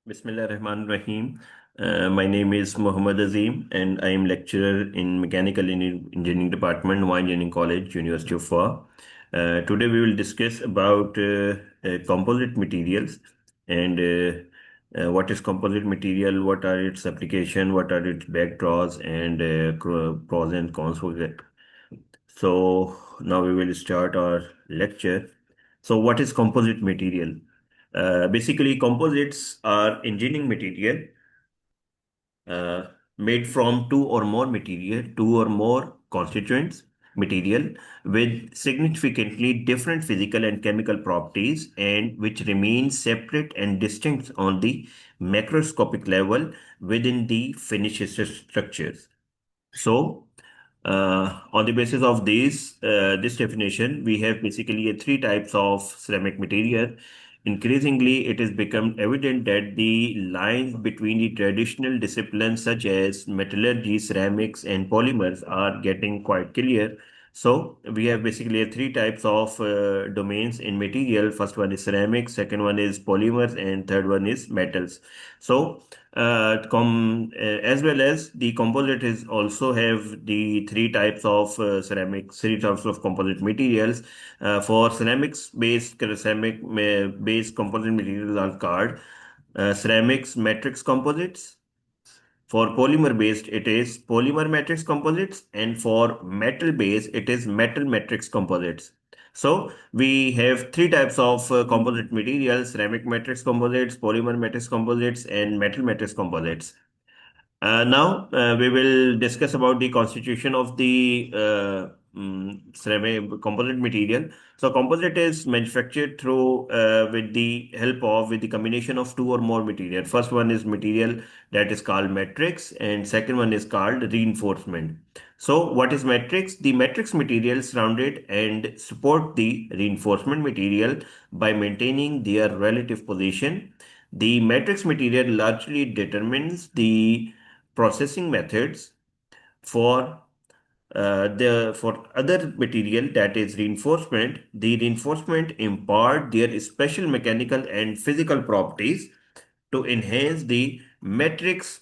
Bismillah Rahman Rahim. My name is Muhammad Azeem, and I am lecturer in Mechanical Engineering Department, Y Engineering College, University of Wa. Today we will discuss about composite materials and what is composite material, what are its application, what are its backdraws, and pros and cons for it. So now we will start our lecture. So what is composite material? Basically, composites are engineering material uh, made from two or more constituents material with significantly different physical and chemical properties and which remain separate and distinct on the macroscopic level within the finished structures. So, on the basis of this definition, we have basically three types of ceramic material. Increasingly, it has become evident that the lines between the traditional disciplines such as metallurgy, ceramics, and polymers are getting quite clear. So, we have basically three types of domains in material. First one is ceramics, second one is polymers, and third one is metals. So, as well as the composite is also have the three types of ceramics, three types of composite materials. For ceramic based composite materials are called ceramics matrix composites. For polymer based, it is polymer matrix composites, and for metal based, it is metal matrix composites. So we have three types of composite materials: ceramic matrix composites, polymer matrix composites, and metal matrix composites. Now we will discuss about the constitution of the ceramic composite material. So composite is manufactured through with the combination of two or more material. First one is material that is called matrix, and second one is called reinforcement. So what is matrix? The matrix material surrounded and support the reinforcement material by maintaining their relative position. The matrix material largely determines the processing methods for the for other material, that is reinforcement. The reinforcement impart their special mechanical and physical properties to enhance the matrix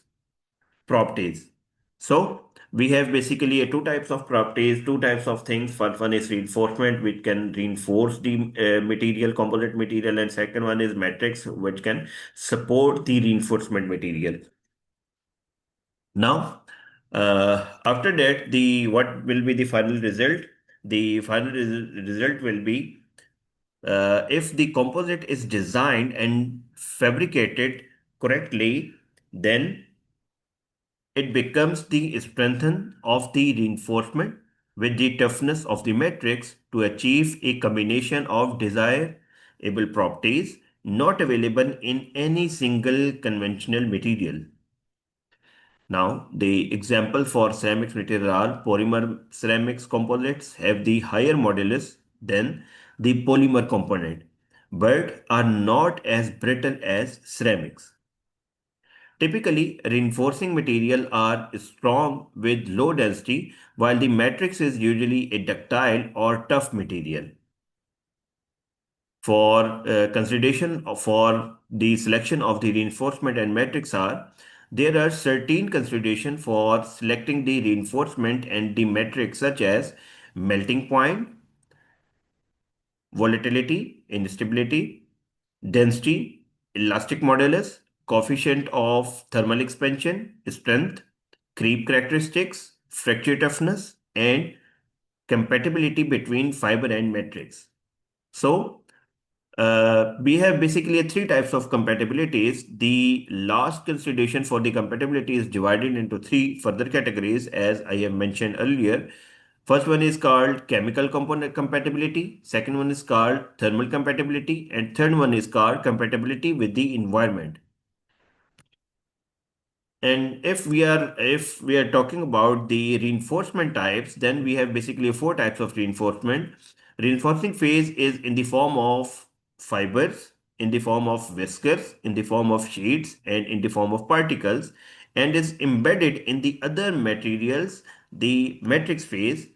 properties. So we have basically two types of properties, two types of things. First one is reinforcement, which can reinforce the material, composite material, and second one is matrix, which can support the reinforcement material. Now, after that, the what will be the final result? The final result will be if the composite is designed and fabricated correctly, then it becomes the strength of the reinforcement with the toughness of the matrix to achieve a combination of desirable properties not available in any single conventional material. Now, the example for ceramics material are polymer ceramics composites have the higher modulus than the polymer component, but are not as brittle as ceramics. Typically, reinforcing material are strong with low density, while the matrix is usually a ductile or tough material. For consideration for the selection of the reinforcement and matrix are there are certain consideration for selecting the reinforcement and the matrix such as melting point, volatility, instability, density, elastic modulus, coefficient of thermal expansion, strength, creep characteristics, fracture toughness, and compatibility between fiber and matrix. So we have basically three types of compatibilities. The last consideration for the compatibility is divided into three further categories, as I have mentioned earlier. First one is called chemical component compatibility, second one is called thermal compatibility, and third one is called compatibility with the environment. And if we are talking about the reinforcement types, then we have basically four types of reinforcement. Reinforcing phase is in the form of fibers, in the form of whiskers, in the form of sheets, and in the form of particles, and is embedded in the other materials, the matrix phase.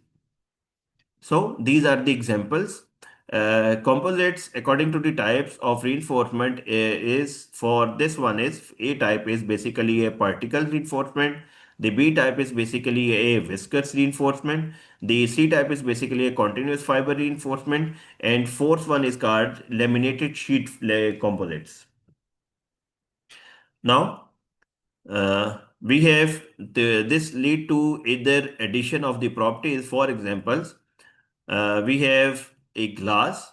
So these are the examples. Composites, according to the types of reinforcement, is for this one is A type is basically a particle reinforcement. The B type is basically a viscous reinforcement. The C type is basically a continuous fiber reinforcement, and fourth one is called laminated sheet composites. Now, we have this lead to either addition of the properties. For examples, we have a glass.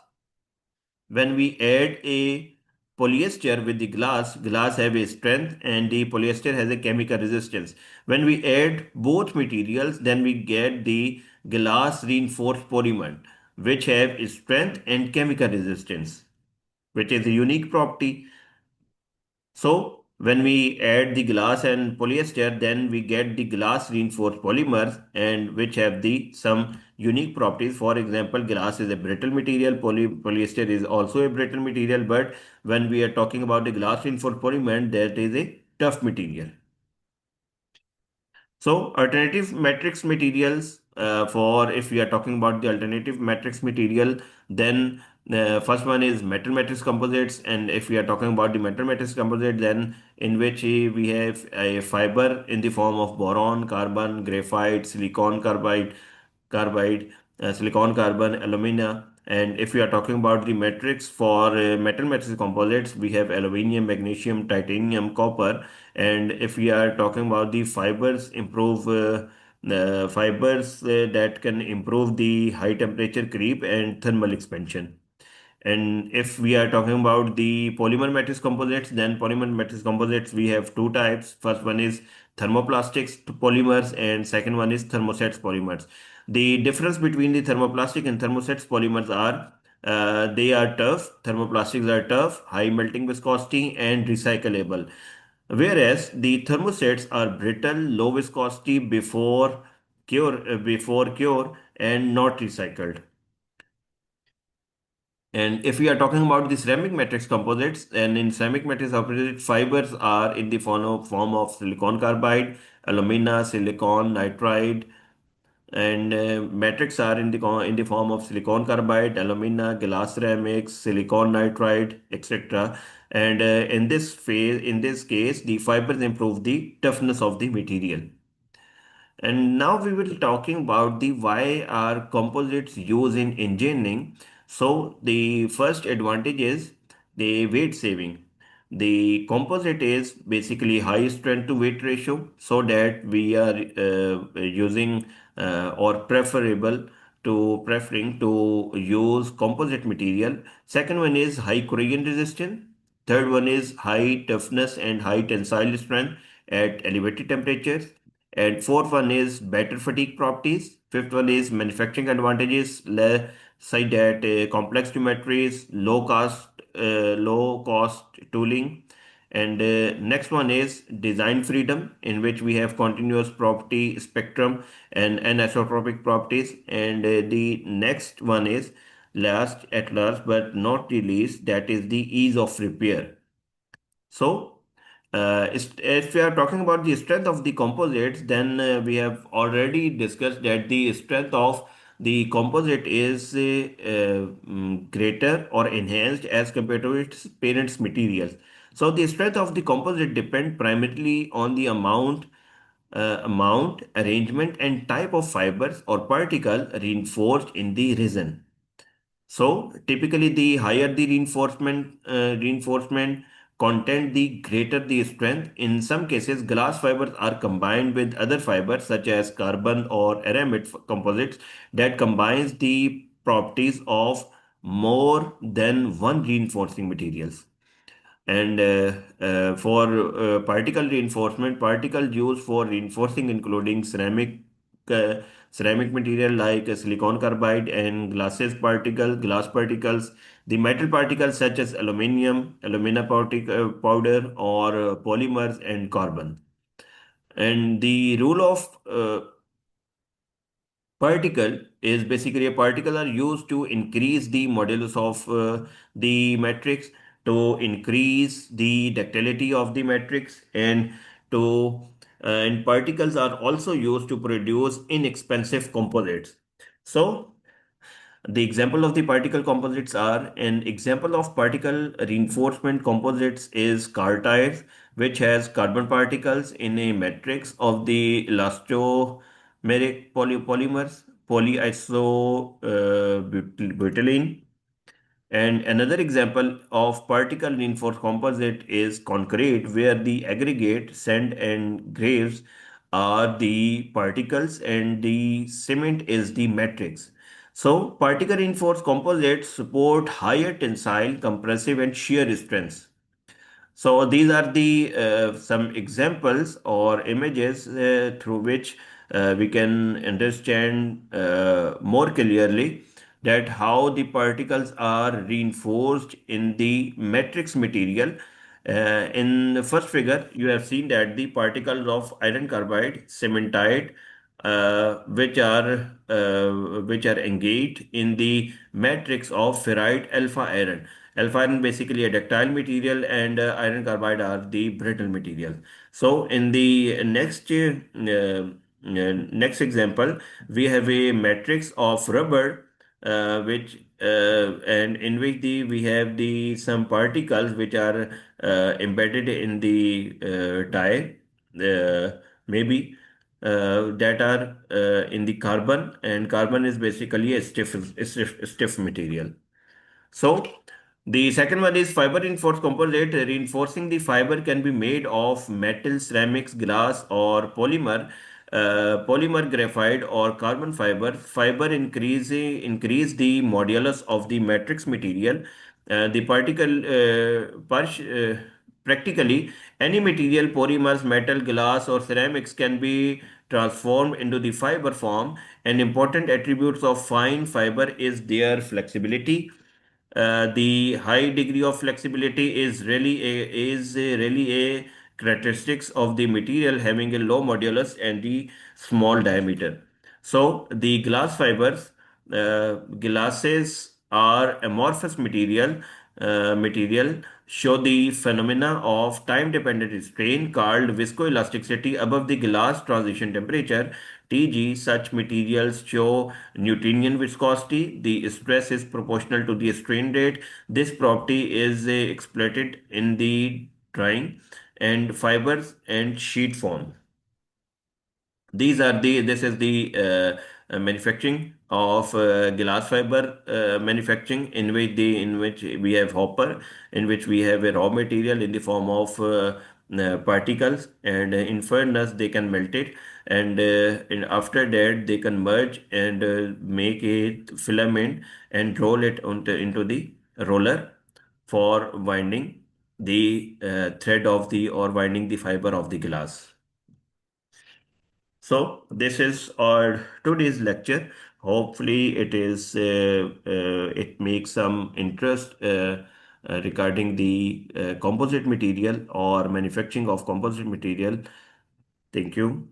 When we add a polyester with the glass have a strength and the polyester has a chemical resistance. When we add both materials, then we get the glass reinforced polymer, which have strength and chemical resistance, which is a unique property. So when we add the glass and polyester, then we get the glass reinforced polymers and which have the some unique properties. For example, glass is a brittle material, polyester is also a brittle material, but when we are talking about the glass reinforced polymer, that is a tough material. So alternative matrix materials, for if we are talking about the alternative matrix material, then first one is metal matrix composites, and if we are talking about the metal matrix composite, then in which we have a fiber in the form of boron, carbon, graphite, silicon carbon, alumina. And if we are talking about the matrix for metal matrix composites, we have aluminium, magnesium, titanium, copper. And if we are talking about the fibers, improve fibers that can improve the high temperature creep and thermal expansion. And if we are talking about the polymer matrix composites, then polymer matrix composites, we have two types. First one is thermoplastics polymers, and second one is thermosets polymers. The difference between the thermoplastic and thermosets polymers are they are tough. Thermoplastics are tough, high melting viscosity, and recyclable. Whereas the thermosets are brittle, low viscosity before cure, and not recycled. And if we are talking about the ceramic matrix composites, and in ceramic matrix composite, fibers are in the form of silicon carbide, alumina, silicon nitride, and matrix are in in the form of silicon carbide, alumina, glass ceramics, silicon nitride, etc. And in this case, the fibers improve the toughness of the material. And now we will talking about the why are composites used in engineering. So the first advantage is the weight saving. The composite is basically high strength to weight ratio, so that we are using or preferring to use composite material. Second one is high corrosion resistance. Third one is high toughness and high tensile strength at elevated temperatures. And fourth one is better fatigue properties. Fifth one is manufacturing advantages, say that complex geometries, low cost tooling. And next one is design freedom, in which we have continuous property spectrum and anisotropic properties. And the next one is last but not the least, that is the ease of repair. So, if we are talking about the strength of the composites, then we have already discussed that the strength of the composite is greater or enhanced as compared to its parents' materials. So, the strength of the composite depend primarily on the amount, arrangement, and type of fibers or particle reinforced in the resin. So typically, the higher the reinforcement content, the greater the strength. In some cases, glass fibers are combined with other fibers such as carbon or aramid composites that combines the properties of more than one reinforcing materials. And for particle reinforcement, particles used for reinforcing including uh, ceramic material like silicon carbide and glass particles, the metal particles such as alumina powder, or polymers and carbon. And the rule of particle is basically a particle are used to increase the modulus of the matrix, to increase the ductility of the matrix, and and particles are also used to produce inexpensive composites. So The example of the particle composites are an example of particle reinforcement composites is car tires, which has carbon particles in a matrix of the elastomeric polymers, polyisobutylene. And another example of particle reinforced composite is concrete, where the aggregate, sand, and graves are the particles and the cement is the matrix. So, particle reinforced composites support higher tensile, compressive, and shear strengths. So these are the some examples or images through which we can understand more clearly that how the particles are reinforced in the matrix material. In the first figure, you have seen that the particles of iron carbide, cementite, which are engaged in the matrix of ferrite alpha iron. Alpha iron basically a ductile material, and iron carbide are the brittle material. So in the next example, we have a matrix of rubber, which and in which we have the some particles which are embedded in the tire, maybe that are in the carbon, and carbon is basically a stiff material. So the second one is fiber reinforced composite. Reinforcing the fiber can be made of metal, ceramics, glass, or polymer graphite or carbon fiber. Fiber increase the modulus of the matrix material. The particle practically any material, polymers, metal, glass, or ceramics can be transformed into the fiber form. An important attributes of fine fiber is their flexibility. The high degree of flexibility is really a characteristics of the material having a low modulus and the small diameter. So the glass fibers, glasses are amorphous material show the phenomena of time-dependent strain called viscoelasticity above the glass transition temperature. TG, such materials show Newtonian viscosity. The stress is proportional to the strain rate. This property is exploited in the drying and fibers and sheet form. This is the manufacturing of glass fiber manufacturing, in which we have hopper, in which we have a raw material in the form of particles, and in furnace they can melt it, and after that they can merge and make a filament and roll it into the roller for winding the thread of the or winding the fiber of the glass. So this is our today's lecture. Hopefully, it makes some interest regarding the composite material or manufacturing of composite material. Thank you.